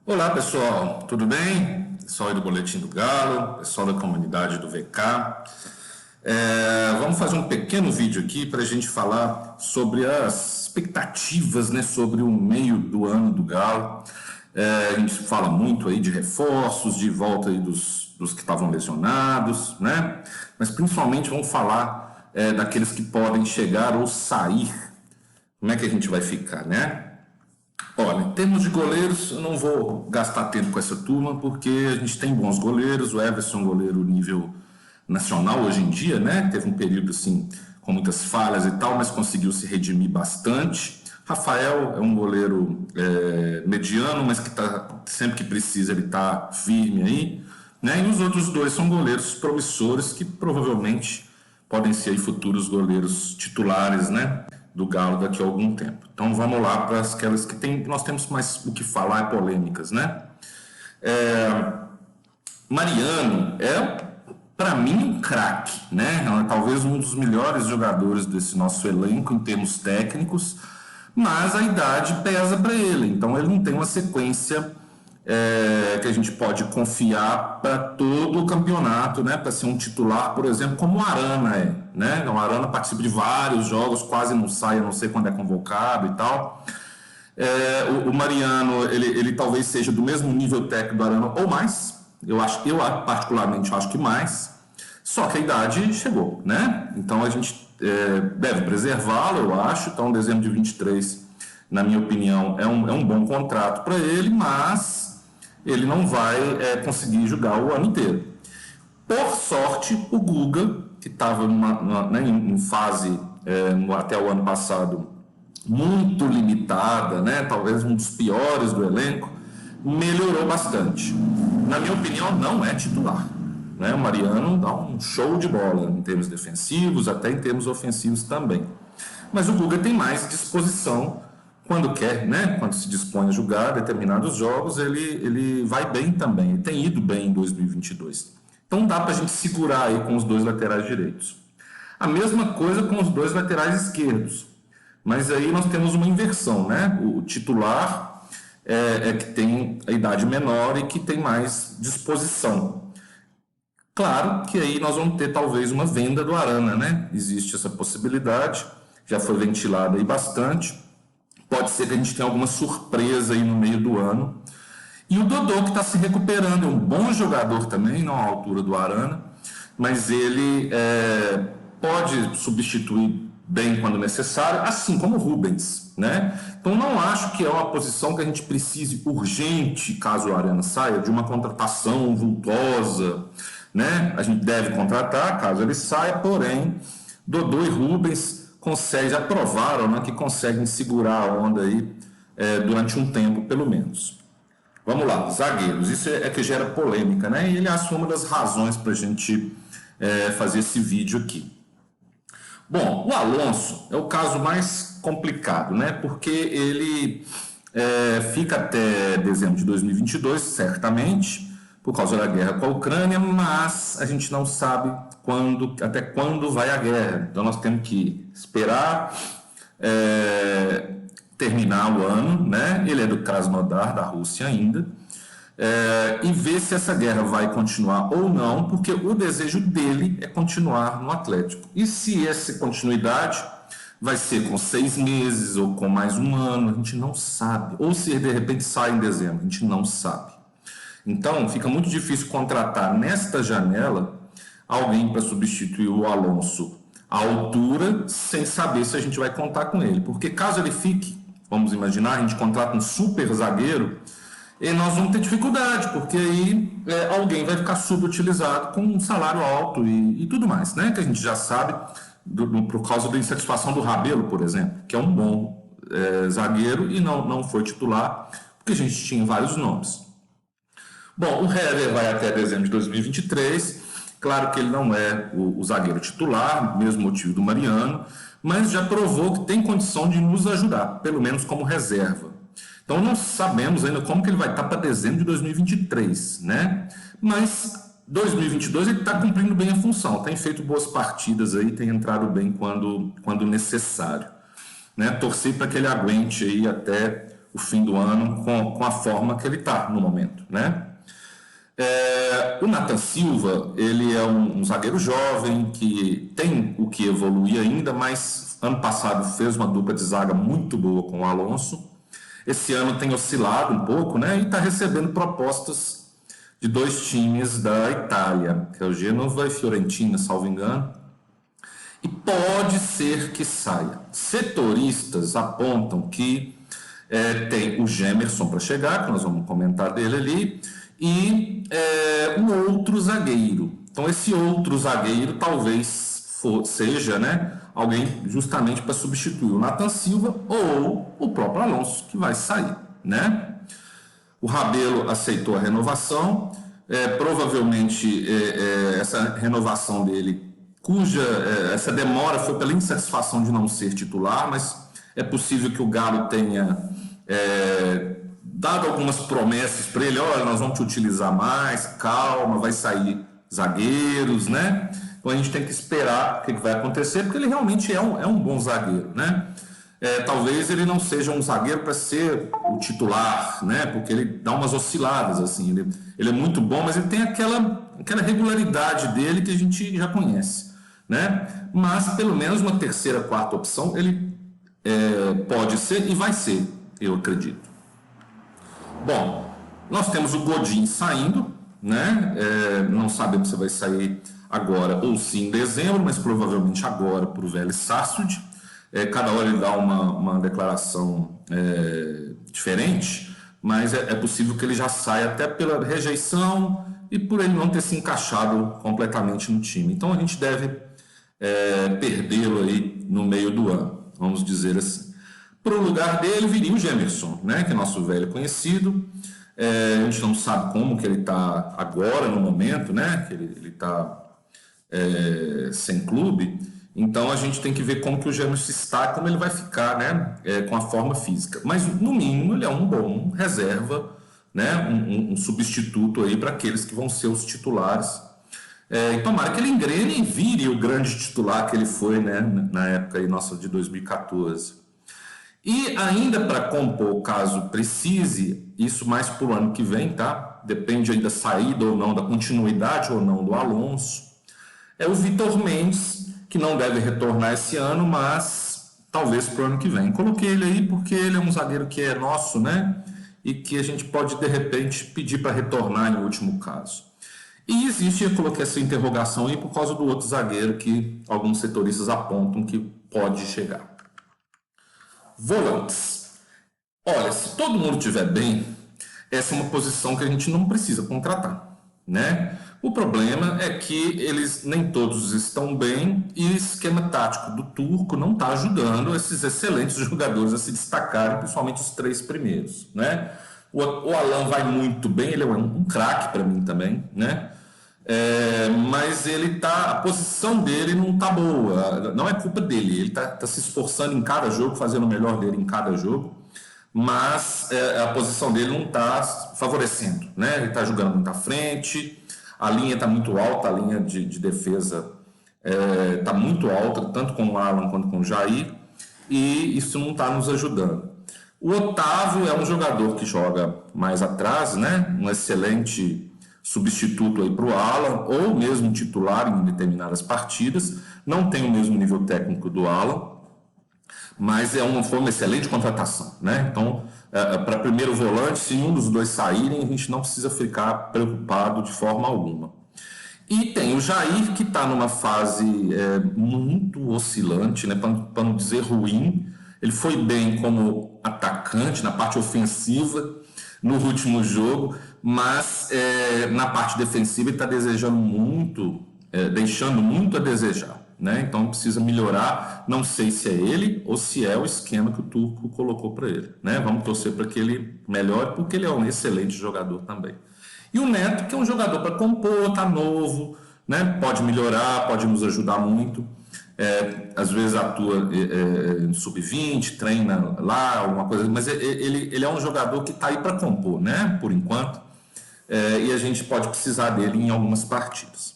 Olá pessoal, tudo bem? Pessoal aí do Boletim do Galo, pessoal da comunidade do VK. Vamos fazer um pequeno vídeo aqui para a gente falar sobre as expectativas, né, sobre o meio do ano do Galo. A gente fala muito aí de reforços, de volta aí dos que estavam lesionados, né? Mas principalmente vamos falar daqueles que podem chegar ou sair. Como é que a gente vai ficar, né? Olha, em termos de goleiros, eu não vou gastar tempo com essa turma, porque a gente tem bons goleiros. O Everson é um goleiro nível nacional hoje em dia, né? Teve um período assim com muitas falhas e tal, mas conseguiu se redimir bastante. Rafael é um goleiro mediano, mas que tá, sempre que precisa ele está firme aí, né? E os outros dois são goleiros promissores que provavelmente podem ser aí futuros goleiros titulares, né, do Galo daqui a algum tempo. Então vamos lá para aquelas que nós temos mais o que falar, polêmicas, né? Mariano é, para mim, um craque, né? Talvez um dos melhores jogadores desse nosso elenco em termos técnicos, mas a idade pesa para ele, então ele não tem uma sequência que a gente pode confiar para todo o campeonato, né? Para ser um titular, por exemplo, como o Arana é, né? O Arana participa de vários jogos, quase não sai, a não ser quando é convocado e tal. O Mariano, ele talvez seja do mesmo nível técnico do Arana ou mais. Eu particularmente acho que mais. Só que a idade chegou, né? Então a gente deve preservá-lo, eu acho. Então, dezembro de 23, na minha opinião, é um bom contrato para ele, mas ele não vai conseguir jogar o ano inteiro. Por sorte, o Guga, que estava em fase até o ano passado muito limitada, né, talvez um dos piores do elenco, melhorou bastante. Na minha opinião, não é titular, né? O Mariano dá um show de bola em termos defensivos, até em termos ofensivos também. Mas o Guga tem mais disposição quando quer, né? Quando se dispõe a jogar determinados jogos, ele vai bem também. Ele tem ido bem em 2022. Então dá para a gente segurar aí com os dois laterais direitos. A mesma coisa com os dois laterais esquerdos. Mas aí nós temos uma inversão, né? O titular é que tem a idade menor e que tem mais disposição. Claro que aí nós vamos ter talvez uma venda do Arana, né? Existe essa possibilidade, já foi ventilada aí bastante. Pode ser que a gente tenha alguma surpresa aí no meio do ano. E o Dodô, que está se recuperando, é um bom jogador também, não à altura do Arana, mas ele pode substituir bem quando necessário, assim como o Rubens, né? Então não acho que é uma posição que a gente precise urgente, caso o Arana saia, de uma contratação vultosa, né? A gente deve contratar, caso ele saia, porém, Dodô e Rubens já provaram, né, que conseguem segurar a onda aí durante um tempo, pelo menos. Vamos lá, zagueiros. Isso é que gera polêmica, né? E ele assume uma das razões para a gente fazer esse vídeo aqui. Bom, o Alonso é o caso mais complicado, né? Porque ele fica até dezembro de 2022, certamente, por causa da guerra com a Ucrânia, mas a gente não sabe até quando vai a guerra. Então nós temos que esperar terminar o ano, né? Ele é do Krasnodar, da Rússia ainda, e ver se essa guerra vai continuar ou não, porque o desejo dele é continuar no Atlético. E se essa continuidade vai ser com 6 meses ou com mais um ano, a gente não sabe. Ou se de repente sai em dezembro, a gente não sabe. Então fica muito difícil contratar nesta janela alguém para substituir o Alonso à altura, sem saber se a gente vai contar com ele. Porque caso ele fique, vamos imaginar, a gente contrata um super zagueiro, e nós vamos ter dificuldade, porque aí alguém vai ficar subutilizado com um salário alto e tudo mais, né? Que a gente já sabe, por causa da insatisfação do Rabelo, por exemplo, que é um bom zagueiro e não foi titular, porque a gente tinha vários nomes. Bom, o Hever vai até dezembro de 2023. Claro que ele não é o zagueiro titular, mesmo motivo do Mariano, mas já provou que tem condição de nos ajudar, pelo menos como reserva. Então não sabemos ainda como que ele vai estar para dezembro de 2023, né? Mas 2022 ele está cumprindo bem a função, tem feito boas partidas aí, tem entrado bem quando necessário, né? Torcer para que ele aguente aí até o o fim do ano com a forma que ele está no momento, né? O Nathan Silva, ele é um zagueiro jovem que tem o que evoluir ainda, mas ano passado fez uma dupla de zaga muito boa com o Alonso. Esse ano tem oscilado um pouco, né? E está recebendo propostas de 2 times da Itália, que é o Genova e Fiorentina, salvo engano. E pode ser que saia. Setoristas apontam que tem o Gemerson para chegar, que nós vamos comentar dele ali, e um outro zagueiro. Então esse outro zagueiro talvez seja, né, alguém justamente para substituir o Nathan Silva ou o próprio Alonso, que vai sair, né? O Rabelo aceitou a renovação, provavelmente essa renovação dele, essa demora foi pela insatisfação de não ser titular, mas é possível que o Galo tenha dado algumas promessas para ele, olha, nós vamos te utilizar mais, calma, vai sair zagueiros, né? Então a gente tem que esperar o que vai acontecer, porque ele realmente é um bom zagueiro, né? Talvez ele não seja um zagueiro para ser o titular, né? Porque ele dá umas osciladas, assim, ele é muito bom, mas ele tem aquela regularidade dele que a gente já conhece, né? Mas pelo menos uma terceira, quarta opção ele pode ser e vai ser, eu acredito. Bom, nós temos o Godin saindo, né? Não sabemos se vai sair agora ou sim em dezembro, mas provavelmente agora para o Vélez Sarsfield. Cada hora ele dá uma declaração diferente, mas é possível que ele já saia até pela rejeição e por ele não ter se encaixado completamente no time. Então a gente deve perdê-lo aí no meio do ano, vamos dizer assim. Para o lugar dele viria o Gemerson, né, que é nosso velho conhecido. A gente não sabe como que ele está agora no momento, né, que ele está sem clube. Então a gente tem que ver como que o Gemerson está, como ele vai ficar, né, com a forma física. Mas no mínimo ele é um bom reserva, né, um substituto aí para aqueles que vão ser os titulares. E tomara que ele engrene e vire o grande titular que ele foi, né, na época aí nossa de 2014. E ainda para compor, caso precise, isso mais para o ano que vem, tá? Depende aí da saída ou não, da continuidade ou não do Alonso. O Vitor Mendes, que não deve retornar esse ano, mas talvez para o ano que vem. Coloquei ele aí porque ele é um zagueiro que é nosso, né? E que a gente pode, de repente, pedir para retornar em último caso. E existe, eu coloquei essa interrogação aí por causa do outro zagueiro que alguns setoristas apontam que pode chegar. Volantes. Olha, se todo mundo estiver bem, essa é uma posição que a gente não precisa contratar, né? O problema é que eles nem todos estão bem e o esquema tático do Turco não está ajudando esses excelentes jogadores a se destacarem, principalmente os 3 primeiros, né? O Alan vai muito bem, ele é um craque para mim também, né? Mas a posição dele não está boa, não é culpa dele, ele está se esforçando em cada jogo, fazendo o melhor dele em cada jogo, mas a posição dele não está favorecendo, né? Ele está jogando muito à frente, a linha está muito alta, a linha de defesa está muito alta, tanto com o Alan quanto com o Jair, e isso não está nos ajudando. O Otávio é um jogador que joga mais atrás, né? Um excelente substituto aí para o Alan, ou mesmo titular em determinadas partidas. Não tem o mesmo nível técnico do Alan, mas foi uma excelente contratação, né? Então, para primeiro volante, se um dos dois saírem, a gente não precisa ficar preocupado de forma alguma. E tem o Jair, que está numa fase muito oscilante, né? Para não dizer ruim. Ele foi bem como atacante, na parte ofensiva, no último jogo, mas na parte defensiva ele está desejando muito, deixando muito a desejar, né? Então precisa melhorar. Não sei se é ele ou se é o esquema que o Turco colocou para ele, né? Vamos torcer para que ele melhore, porque ele é um excelente jogador também. E o Neto, que é um jogador para compor, tá novo, né? Pode melhorar, pode nos ajudar muito. Às vezes atua no sub-20, treina lá, alguma coisa, mas ele é um jogador que está aí para compor, né? Por enquanto, e a gente pode precisar dele em algumas partidas.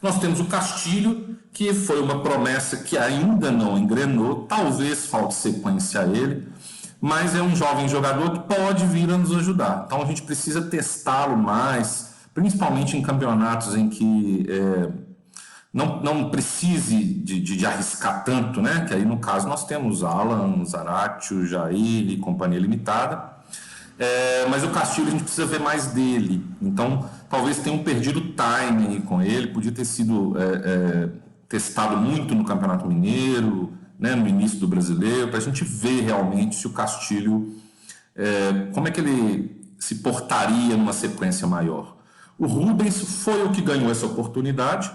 Nós temos o Castilho, que foi uma promessa que ainda não engrenou, talvez falte sequência a ele, mas é um jovem jogador que pode vir a nos ajudar. Então a gente precisa testá-lo mais, principalmente em campeonatos em que não precise de arriscar tanto, né? Que aí no caso nós temos Alan, Zaratio, Jair e companhia limitada. Mas o Castilho a gente precisa ver mais dele. Então talvez tenham perdido o timing com ele, podia ter sido testado muito no Campeonato Mineiro, né, no início do Brasileiro, para a gente ver realmente se o Castilho, como é que ele se portaria numa sequência maior. O Rubens foi o que ganhou essa oportunidade,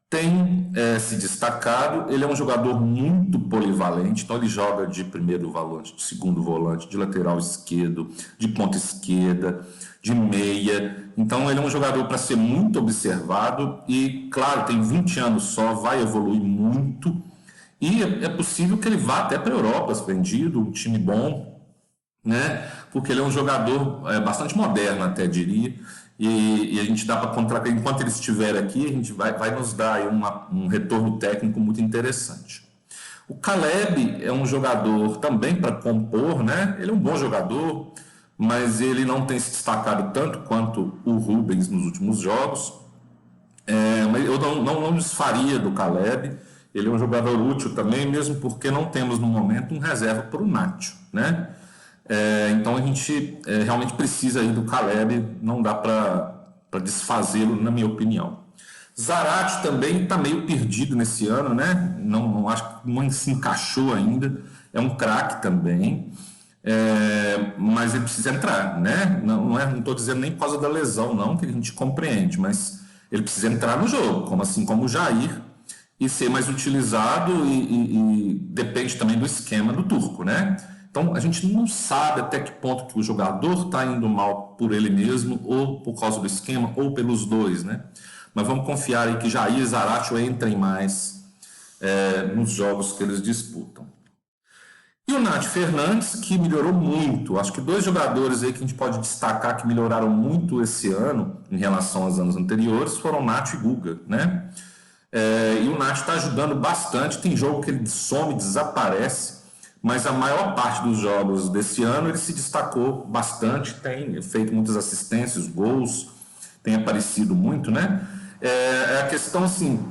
tem se destacado, ele é um jogador muito polivalente, então ele joga de primeiro volante, de segundo volante, de lateral esquerdo, de ponta esquerda, de meia, então ele é um jogador para ser muito observado e, claro, tem 20 anos só, vai evoluir muito e é possível que ele vá até para a Europa, vendido, um time bom, né? Porque ele é um jogador bastante moderno, até diria, e a gente dá para contratar, enquanto ele estiver aqui, a gente vai nos dar aí um retorno técnico muito interessante. O Caleb é um jogador também para compor, né? Ele é um bom jogador, mas ele não tem se destacado tanto quanto o Rubens nos últimos jogos. Mas eu não desfaria do Caleb, ele é um jogador útil também, mesmo porque não temos no momento um reserva para o Nacho, né? Então a gente realmente precisa aí do Caleb, não dá para desfazê-lo, na minha opinião. Zaratio também está meio perdido nesse ano, né? Não acho que não se encaixou ainda, é um craque também, mas ele precisa entrar, né? Não estou dizendo nem por causa da lesão, não, que a gente compreende, mas ele precisa entrar no jogo, assim como o Jair, e ser mais utilizado e depende também do esquema do Turco, né? Então, a gente não sabe até que ponto que o jogador está indo mal por ele mesmo, ou por causa do esquema, ou pelos dois, né? Mas vamos confiar aí que Jair e Zaratio entrem mais nos jogos que eles disputam. E o Nath Fernandes, que melhorou muito. Acho que dois jogadores aí que a gente pode destacar que melhoraram muito esse ano, em relação aos anos anteriores, foram Nath e Guga, né? E o Nath está ajudando bastante. Tem jogo que ele some, desaparece, mas a maior parte dos jogos desse ano ele se destacou bastante, tem feito muitas assistências, gols, tem aparecido muito, né? É a questão, assim,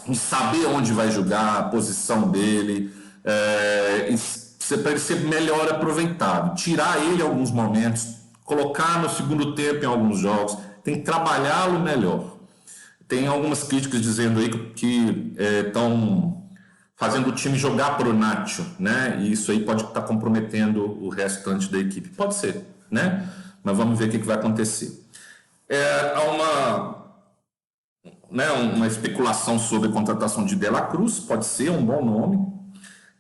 de saber onde vai jogar, a posição dele, para ele ser melhor aproveitado, tirar ele em alguns momentos, colocar no segundo tempo em alguns jogos, tem que trabalhá-lo melhor. Tem algumas críticas dizendo aí que estão fazendo o time jogar para o Nacho, né? E isso aí pode estar comprometendo o restante da equipe. Pode ser, né? Mas vamos ver o que vai acontecer. Há uma especulação sobre a contratação de De La Cruz, pode ser um bom nome.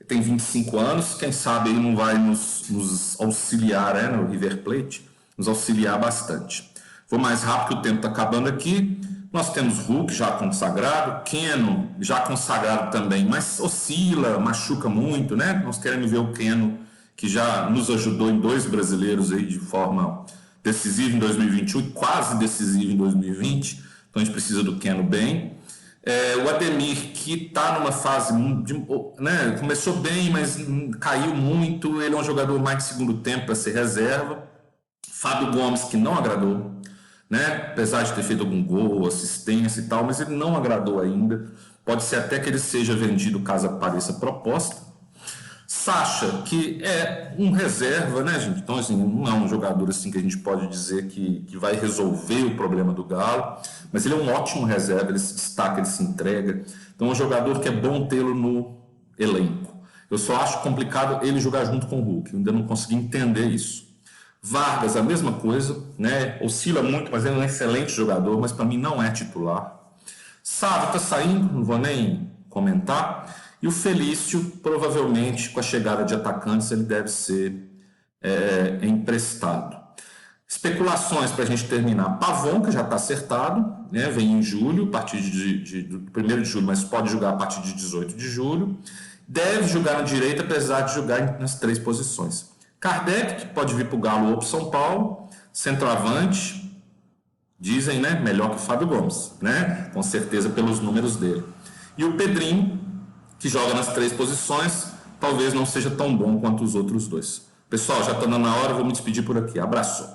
Tem 25 anos, quem sabe ele não vai nos auxiliar, né, no River Plate, nos auxiliar bastante. Vou mais rápido, que o tempo está acabando aqui. Nós temos Hulk já consagrado, Keno já consagrado também, mas oscila, machuca muito, né? Nós queremos ver o Keno, que já nos ajudou em 2 brasileiros aí de forma decisiva em 2021 e quase decisiva em 2020. Então a gente precisa do Keno bem. O Ademir, que está numa fase, né, começou bem, mas caiu muito. Ele é um jogador mais de segundo tempo para ser reserva. Fábio Gomes, que não agradou, né? Apesar de ter feito algum gol, assistência e tal, mas ele não agradou ainda. Pode ser até que ele seja vendido caso apareça proposta. Sacha, que é um reserva, né, gente? Então, assim, não é um jogador assim que a gente pode dizer que vai resolver o problema do Galo, mas ele é um ótimo reserva, ele se destaca, ele se entrega. Então, é um jogador que é bom tê-lo no elenco. Eu só acho complicado ele jogar junto com o Hulk, eu ainda não consegui entender isso. Vargas, a mesma coisa, né? Oscila muito, mas ele é um excelente jogador, mas para mim não é titular. Sávio está saindo, não vou nem comentar. E o Felício, provavelmente, com a chegada de atacantes, ele deve ser emprestado. Especulações para a gente terminar. Pavon, que já está acertado, né? Vem em julho, a partir do 1º de julho, mas pode jogar a partir de 18 de julho. Deve jogar na direita, apesar de jogar nas 3 posições. Kardec, que pode vir para o Galo ou para o São Paulo. Centroavante, dizem, né? Melhor que o Fábio Gomes, né? Com certeza pelos números dele. E o Pedrinho, que joga nas 3 posições, talvez não seja tão bom quanto os outros 2. Pessoal, já está dando a hora, vou me despedir por aqui. Abraço.